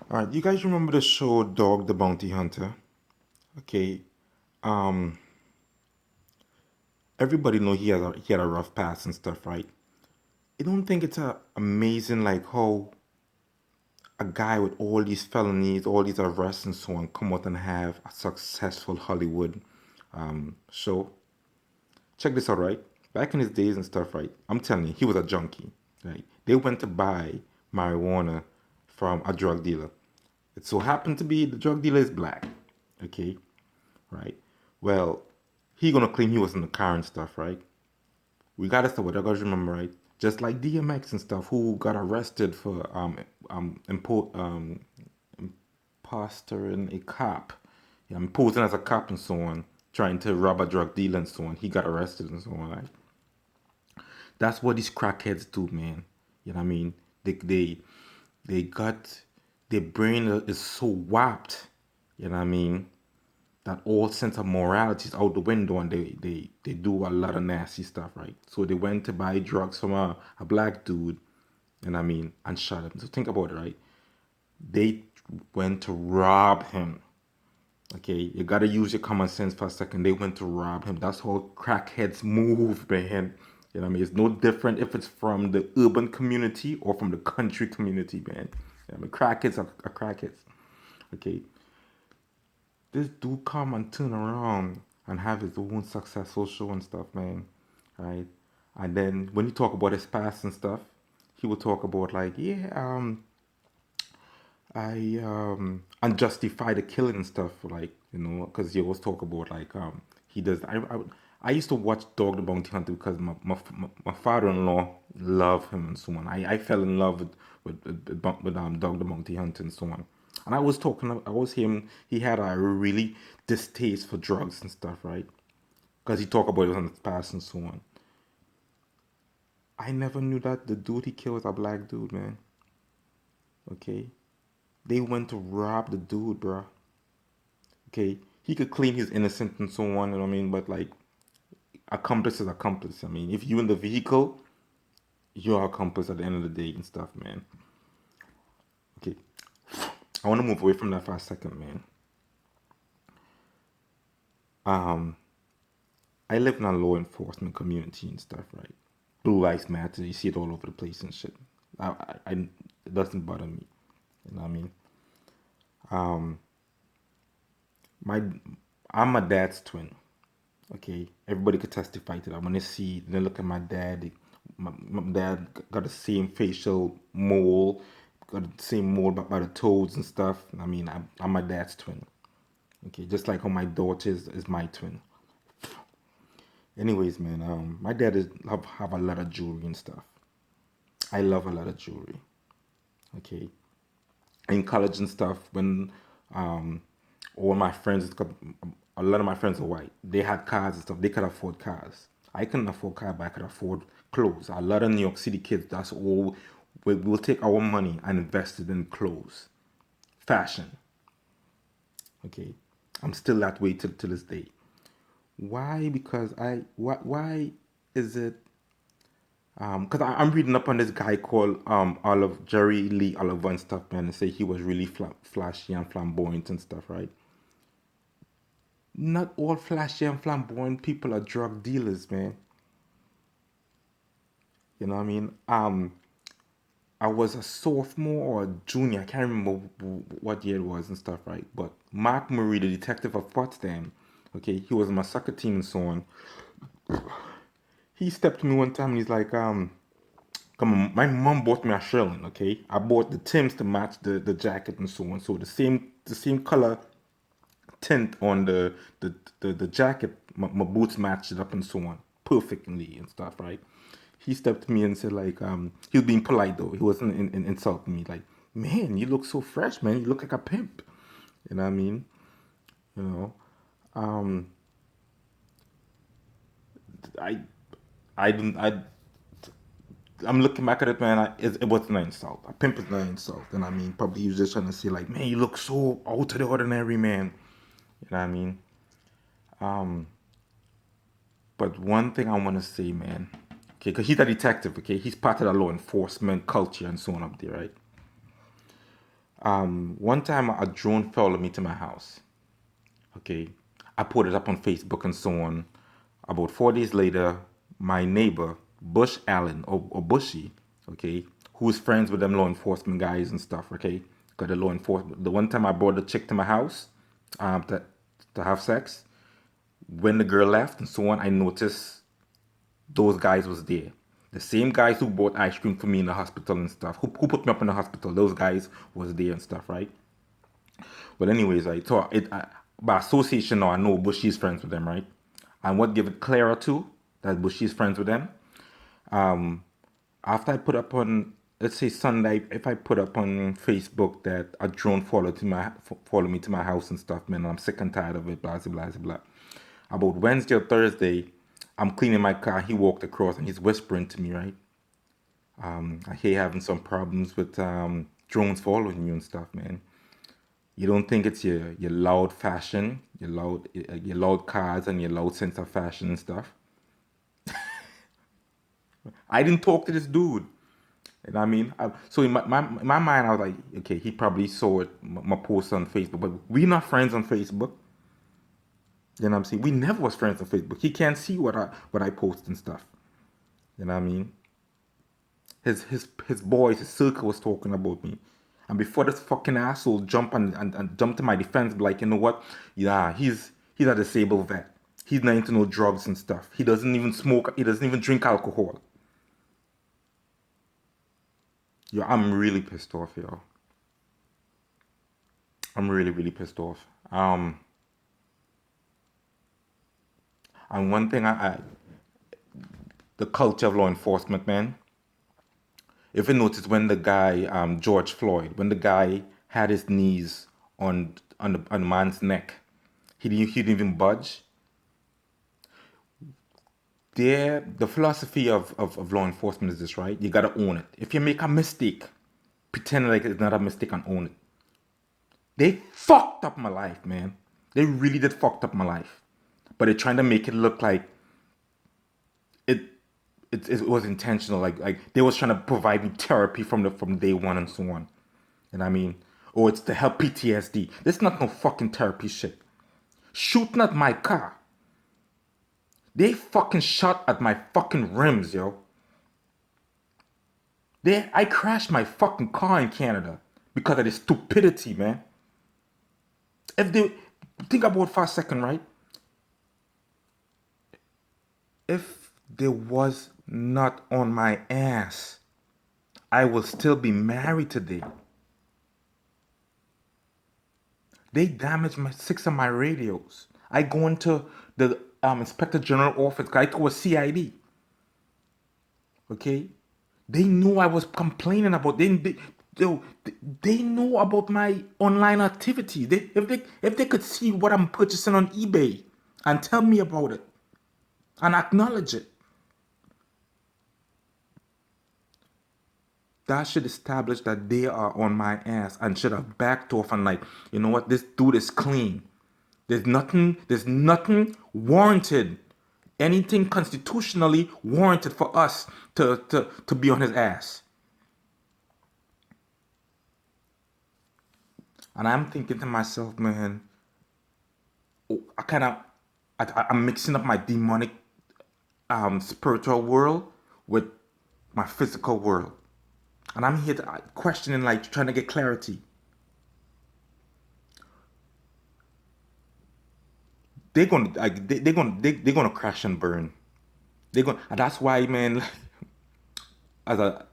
All right, you guys remember the show Dog the Bounty Hunter? Okay, um, everybody know he had a rough past and stuff, right? You don't think it's amazing like how a guy with all these felonies, all these arrests and so on, come out and have a successful Hollywood show? Check this out, right? Back in his days and stuff, right? I'm telling you, he was a junkie, right? They went to buy marijuana from a drug dealer. It so happened to be the drug dealer is black, okay, right? Well, he gonna claim he was in the car and stuff, right? We gotta start with, I gotta remember, right? Just like DMX and stuff, who got arrested for imposter a cop, yeah, posing as a cop and so on, trying to rob a drug dealer and so on. He got arrested and so on. Right? That's what these crackheads do, man. You know what I mean? They got their brain is so warped. You know what I mean? That all sense of morality is out the window, and they do a lot of nasty stuff, right? So they went to buy drugs from a black dude, and I mean, and shot him. So think about it, right? They went to rob him. Okay, you gotta use your common sense for a second. They went to rob him. That's how crackheads move, man. You know what I mean? It's no different if it's from the urban community or from the country community, man. You know what I mean, crackheads are crackheads. Okay, this dude come and turn around and have his own successful show and stuff, man. Right? And then when you talk about his past and stuff, he will talk about like, yeah, I unjustify the killing and stuff, like, because he always talk about like he does. I used to watch Dog the Bounty Hunter because my father-in-law loved him and so on. I fell in love with Dog the Bounty Hunter and so on. And I was him. He had a really distaste for drugs and stuff, right? Because he talked about it on his past and so on. I never knew that the dude he killed was a black dude, man. Okay, they went to rob the dude, bro. Okay, he could claim he's innocent and so on, you know what I mean? But like, accomplice is accomplice. I mean, if you in the vehicle, you're accomplice at the end of the day and stuff, man. Okay, I want to move away from that for a second, man. Um, I live in a law enforcement community and stuff, right? Blue lives matter. You see it all over the place and shit. It doesn't bother me. You know what I mean? Um, my, I'm my dad's twin. Okay, everybody could testify to that. When they look at my dad. My dad got the same facial mole, got the same mole by the toes and stuff. I mean, I'm my dad's twin. Okay, just like how my daughter is my twin. Anyways, man, my dad have a lot of jewelry and stuff. I love a lot of jewelry. Okay, in college and stuff, when um, all my friends, a lot of my friends are white. They had cars and stuff. They could afford cars. I couldn't afford cars, but I could afford clothes. A lot of New York City kids, that's all. We'll take our money and invest it in clothes, fashion. Okay, I'm still that way till this day. Why? Because why is it? Because I'm reading up on this guy called Olive Jerry Lee Oliver and stuff, man, and say he was really flashy and flamboyant and stuff, right? Not all flashy and flamboyant people are drug dealers, man. You know what I mean? I was a sophomore or a junior. I can't remember what year it was and stuff, right? But Mark Murray, the detective of Potsdam, okay, he was on my soccer team and so on. He stepped to me one time and he's like, come on, my mom bought me a Sherlin, okay? I bought the Tims to match the jacket and so on. So the same color tint on the jacket, my boots matched it up and so on perfectly and stuff, right? He stepped to me and said like, he was being polite though. He wasn't insulting me. Like, man, you look so fresh, man. You look like a pimp. You know what I mean? You know, um, I, I didn't, I'm looking back at it, man. It wasn't an insult. A pimp is not an insult. And I mean, probably he was just trying to say like, man, you look so out of the ordinary, man. You know what I mean? Um, But one thing I want to say, man, okay, because he's a detective, okay, he's part of the law enforcement culture and so on up there, right? One time a drone followed me to my house. Okay, I put it up on Facebook and so on. About 4 days later, my neighbor Bush Allen or Bushy, okay, who's friends with them law enforcement guys and stuff, okay, got the law enforcement. The one time I brought the chick to my house, um, to to have sex. When the girl left and so on, I noticed those guys was there. The same guys who bought ice cream for me in the hospital and stuff, who put me up in the hospital, those guys was there and stuff, right? But anyways, right, so by association now, I know Bushy's friends with them, right? And what give it clearer too, that Bushy's friends with them, after I put up on, let's say Sunday, if I put up on Facebook that a drone follow me to my house and stuff, man, I'm sick and tired of it, blah blah blah blah. About Wednesday or Thursday, I'm cleaning my car. He walked across and he's whispering to me, right? I hear you having some problems with drones following you and stuff, man. You don't think it's your loud fashion, your loud cars and your loud sense of fashion and stuff. I didn't talk to this dude. And I mean, so in my mind, I was like, okay, he probably saw it, my post on Facebook, but we not friends on Facebook. You know what I'm saying? We never was friends on Facebook. He can't see what I post and stuff. You know what I mean? His boys, his circle was talking about me. And before this fucking asshole jump and jump to my defense, be like, you know what? Yeah, he's a disabled vet. He's not into no drugs and stuff. He doesn't even smoke. He doesn't even drink alcohol. Yo, I'm really pissed off, yo. I'm really, really pissed off. And one thing the culture of law enforcement, man. If you notice when the guy, George Floyd, when the guy had his knees on the man's neck, he didn't even budge. The philosophy of law enforcement is this, right? You gotta own it. If you make a mistake, pretend like it's not a mistake and own it. They fucked up my life, man. They really did fucked up my life. But they're trying to make it look like it it was intentional. Like they was trying to provide me therapy from day one and so on. And I mean, oh, it's to help PTSD. This is not no fucking therapy shit. Shooting at my car. They fucking shot at my fucking rims, yo. I crashed my fucking car in Canada because of this stupidity, man. If they think about it for a second, right? If they was not on my ass, I will still be married today. They damaged my 6 of my radios. I go into the Inspector General office. I to a CID. Okay, they knew I was complaining about. They know about my online activity. If they could see what I'm purchasing on eBay and tell me about it and acknowledge it, that should establish that they are on my ass and should have backed off and like, you know what, this dude is clean. There's nothing warranted, anything constitutionally warranted for us to be on his ass. And I'm thinking to myself, man, I kind of, I'm mixing up my demonic spiritual world with my physical world. And I'm here to questioning, like trying to get clarity. They're gonna crash and burn. And that's why, man, as a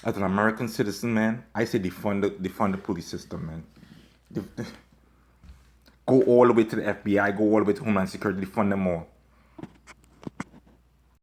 as an American citizen, man, I say defund the police system, man. Go all the way to the FBI, go all the way to Homeland Security, defund them all.